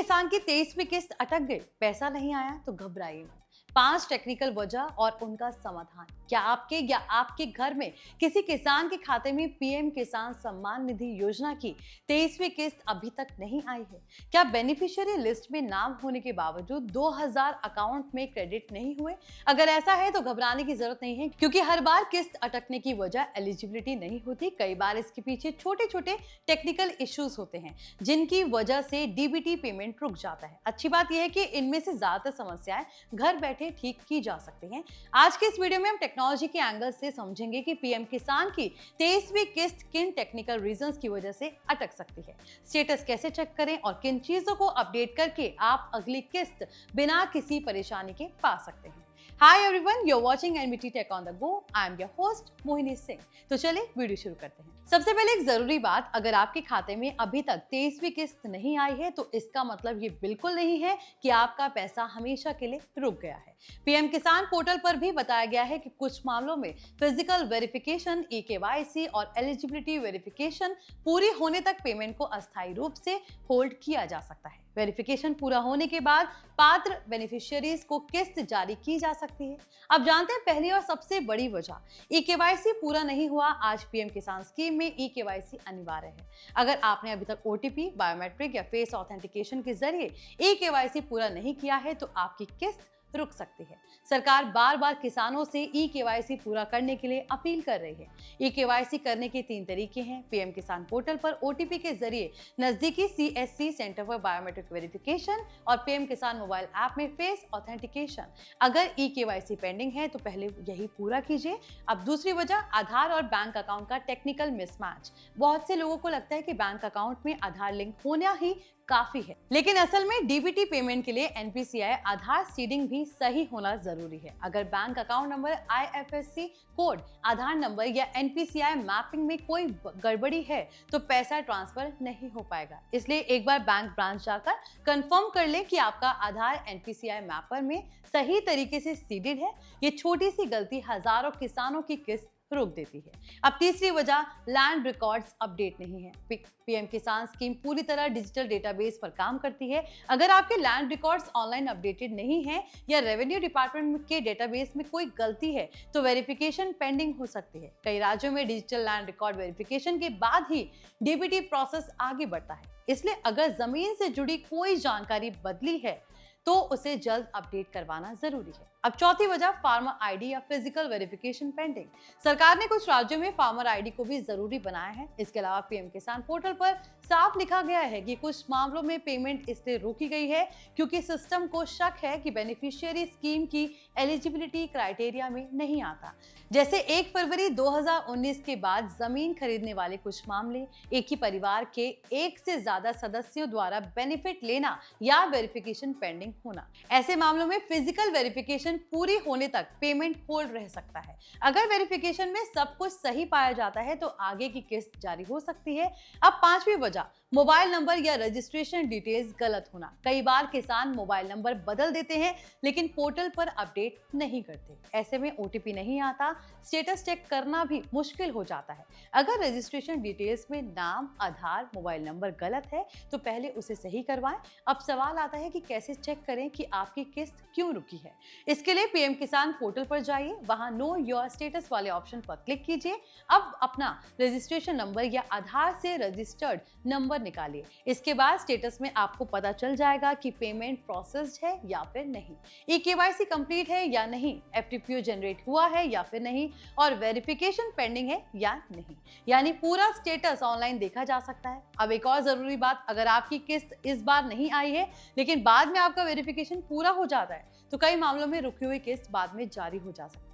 किसान की 23वीं किस्त अटक गई, पैसा नहीं आया तो घबराइए मत। 5 टेक्निकल वजह और उनका समाधान। क्या आपके या आपके घर में किसी किसान के खाते में पीएम किसान सम्मान निधि योजना की 23वीं किस्त अभी तक नहीं आई है? क्या बेनिफिशियरी लिस्ट में नाम होने के बावजूद 2000 अकाउंट में क्रेडिट नहीं हुए? अगर ऐसा है तो घबराने की जरूरत नहीं है, क्योंकि हर बार किस्त अटकने की वजह एलिजिबिलिटी नहीं होती। कई बार इसके पीछे छोटे छोटे टेक्निकल इश्यूज होते हैं जिनकी वजह से डीबीटी पेमेंट रुक जाता है। अच्छी बात यह है कि इनमें से ज्यादातर समस्याएं घर बैठे ठीक की जा सकती हैं। आज के इस वीडियो में हम टेक्नोलॉजी के एंगल से समझेंगे कि पीएम किसान की 23वीं किस्त किन टेक्निकल रीजंस की वजह से अटक सकती है, स्टेटस कैसे चेक करें और किन चीजों को अपडेट करके आप अगली किस्त बिना किसी परेशानी के पा सकते हैं। Hi everyone, you're watching NBT Tech on the Go. I am your host Mohini Singh. तो चलिए वीडियो शुरू करते हैं। सबसे पहले एक जरूरी बात, अगर आपके खाते में अभी तक 23वीं किस्त नहीं आई है तो इसका मतलब ये बिल्कुल नहीं है कि आपका पैसा हमेशा के लिए रुक गया है। पीएम किसान पोर्टल पर भी बताया गया है कि कुछ मामलों में फिजिकल वेरिफिकेशन, ई-केवाईसी और एलिजिबिलिटी वेरिफिकेशन पूरी होने तक पेमेंट को अस्थायी रूप से होल्ड किया जा सकता है। वेरिफिकेशन पूरा होने के बाद पात्र बेनिफिशियरीज को किस्त जारी की जा सकती है। अब जानते हैं पहली और सबसे बड़ी वजह, ई-केवाईसी पूरा नहीं हुआ। आज पीएम किसान स्कीम में ई-केवाईसी अनिवार्य है। अगर आपने अभी तक ओटीपी, बायोमेट्रिक या फेस ऑथेंटिकेशन के जरिए ई-केवाईसी पूरा नहीं किया है तो आपकी किस्त रुक सकती है। सरकार बार बार किसानों से ई-केवाईसी पूरा करने के लिए अपील कर रही है। ई-केवाईसी करने के 3 तरीके हैं। पीएम किसान पोर्टल पर ओटीपी के जरिए, नजदीकी सीएससी सेंटर पर बायोमेट्रिक वेरिफिकेशन और पीएम किसान मोबाइल ऐप में फेस ऑथेंटिकेशन। अगर ई-केवाईसी पेंडिंग है तो पहले यही पूरा कीजिए। अब दूसरी वजह, आधार और बैंक अकाउंट का टेक्निकल मिसमैच। बहुत से लोगों को लगता है कि बैंक अकाउंट में आधार लिंक होना ही काफी है, लेकिन असल में डीबीटी पेमेंट के लिए एनपीसीआई आधार सीडिंग भी सही होना जरूरी है। अगर bank account number, IFSC code, Aadhaar number या एनपीसीआई मैपिंग में कोई गड़बड़ी है तो पैसा ट्रांसफर नहीं हो पाएगा। इसलिए एक बार बैंक ब्रांच जाकर कंफर्म कर ले कि आपका आधार एनपीसीआई मैपर में सही तरीके से सीडेड है। ये छोटी सी गलती हजारों किसानों की किस्त रोक देती है। अब तीसरी वजह, लैंड रिकॉर्ड्स अपडेट नहीं है। पीएम किसान स्कीम पूरी तरह डिजिटल डेटाबेस पर काम करती है। अगर आपके लैंड रिकॉर्ड्स ऑनलाइन अपडेटेड नहीं है या रेवेन्यू डिपार्टमेंट के डेटाबेस में कोई गलती है तो वेरिफिकेशन पेंडिंग हो सकती है। कई राज्यों में डिजिटल लैंड रिकॉर्ड वेरिफिकेशन के बाद ही डीबीटी प्रोसेस आगे बढ़ता है। इसलिए अगर जमीन से जुड़ी कोई जानकारी बदली है तो उसे जल्द अपडेट करवाना जरूरी है। अब चौथी वजह, फार्मर आईडी या फिजिकल वेरिफिकेशन पेंडिंग। सरकार ने कुछ राज्यों में फार्मर आईडी को भी जरूरी बनाया है। इसके अलावा पीएम किसान पोर्टल पर साफ लिखा गया है कि कुछ मामलों में पेमेंट इसलिए रोकी गई है क्योंकि सिस्टम को शक है कि बेनिफिशियरी स्कीम की एलिजिबिलिटी क्राइटेरिया में नहीं आता। जैसे 1 फरवरी 2019 के बाद जमीन खरीदने वाले कुछ मामले, एक ही परिवार के एक से ज्यादा सदस्यों द्वारा बेनिफिट लेना या वेरिफिकेशन पेंडिंग होना। ऐसे मामलों में फिजिकल वेरिफिकेशन पूरी होने तक पेमेंट होल्ड रह सकता है। अगर वेरिफिकेशन में सब कुछ सही पाया जाता है तो आगे की किस्त जारी हो सकती है। अब पांचवी वजह, मोबाइल नंबर या रजिस्ट्रेशन डिटेल्स गलत होना। कई बार किसान मोबाइल नंबर बदल देते हैं लेकिन पोर्टल पर अपडेट नहीं करते। ऐसे में ओटीपी नहीं आता, स्टेटस चेक करना भी मुश्किल हो जाता है। अगर रजिस्ट्रेशन डिटेल्स में नाम, आधार, मोबाइल नंबर गलत है तो पहले उसे सही करवाएं। अब सवाल आता है कि कैसे चेक करें कि आपकी किस्त क्यों रुकी है। इसके लिए पीएम किसान पोर्टल पर जाइए, वहां नो योर स्टेटस वाले ऑप्शन पर क्लिक कीजिए। अब अपना रजिस्ट्रेशन नंबर या आधार से रजिस्टर्ड नंबर निकालिए। इसके बाद स्टेटस में आपको पता चल जाएगा कि पेमेंट प्रोसेस्ड है या फिर नहीं, ई-केवाईसी कंप्लीट है या नहीं, एफटीपीओ जनरेट हुआ है या फिर नहीं और वेरिफिकेशन पेंडिंग है या नहीं। यानी पूरा स्टेटस ऑनलाइन देखा जा सकता है। अब एक और जरूरी बात, अगर आपकी किस्त इस बार नहीं आई है लेकिन बाद में आपका वेरिफिकेशन पूरा हो जाता है तो कई मामलों में रुकी हुई किस्त बाद में जारी हो जा सकती है।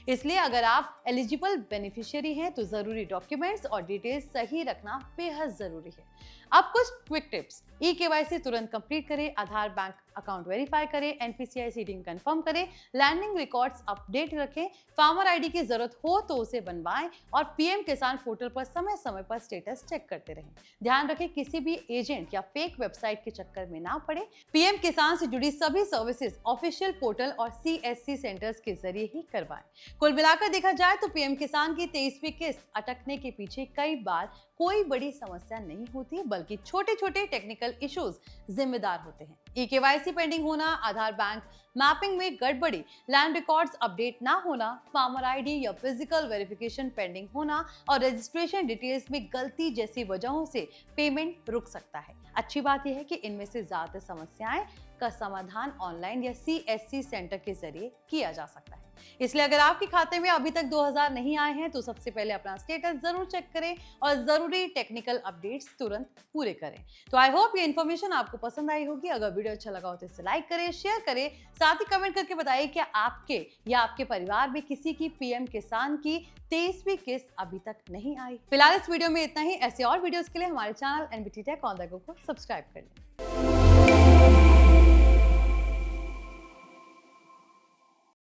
इसलिए अगर आप एलिजिबल बेनिफिशियरी हैं तो जरूरी डॉक्यूमेंट्स और डिटेल्स सही रखना बेहद जरूरी है। अब कुछ क्विक टिप्स, ई-केवाईसी तुरंत कंप्लीट करें, आधार बैंक अकाउंट वेरीफाई करें, एनपीसीआई सीडिंग कंफर्म करें, लैंडिंग रिकॉर्ड्स अपडेट रखें, फार्मर आईडी की जरूरत हो तो उसे बनवाएं और पीएम किसान पोर्टल पर समय समय पर स्टेटस चेक करते रहें। ध्यान रखें किसी भी एजेंट या फेक वेबसाइट के चक्कर में ना पड़े। पीएम किसान से जुड़ी सभी सर्विसेज ऑफिशियल पोर्टल और सीएससी सेंटर्स के जरिए ही करवाएं। कुल मिलाकर देखा जाए तो पीएम किसान की 23वीं किस्त अटकने के पीछे कई बार कोई बड़ी समस्या नहीं होती, बल्कि छोटे छोटे टेक्निकल इश्यूज जिम्मेदार होते हैं। ई-केवाईसी पेंडिंग होना, आधार बैंक मैपिंग में गड़बड़ी, लैंड रिकॉर्ड्स अपडेट ना होना, फार्मर आईडी या फिजिकल वेरिफिकेशन पेंडिंग होना और रजिस्ट्रेशन डिटेल्स में गलती जैसी वजहों से पेमेंट रुक सकता है। अच्छी बात यह है कि इनमें से ज्यादातर समस्याएं का समाधान ऑनलाइन या CSC सेंटर के जरिए किया जा सकता है। इसलिए अगर आपके खाते में अभी तक 2000 नहीं आए हैं तो सबसे पहले अपना स्टेटस जरूर चेक करें और जरूरी टेक्निकल अपडेट्स तुरंत पूरे करें। तो आई होप ये इन्फॉर्मेशन आपको पसंद आई होगी। अगर वीडियो अच्छा लगा हो तो इसे लाइक करें, शेयर करें, साथ ही कमेंट करके बताइए कि आपके या आपके परिवार में किसी की PM किसान की 23वीं किस्त अभी तक नहीं आई। फिलहाल इस वीडियो में इतना ही। ऐसे और वीडियोस के लिए हमारे channel NBT Tech on the Go को सब्सक्राइब कर लें।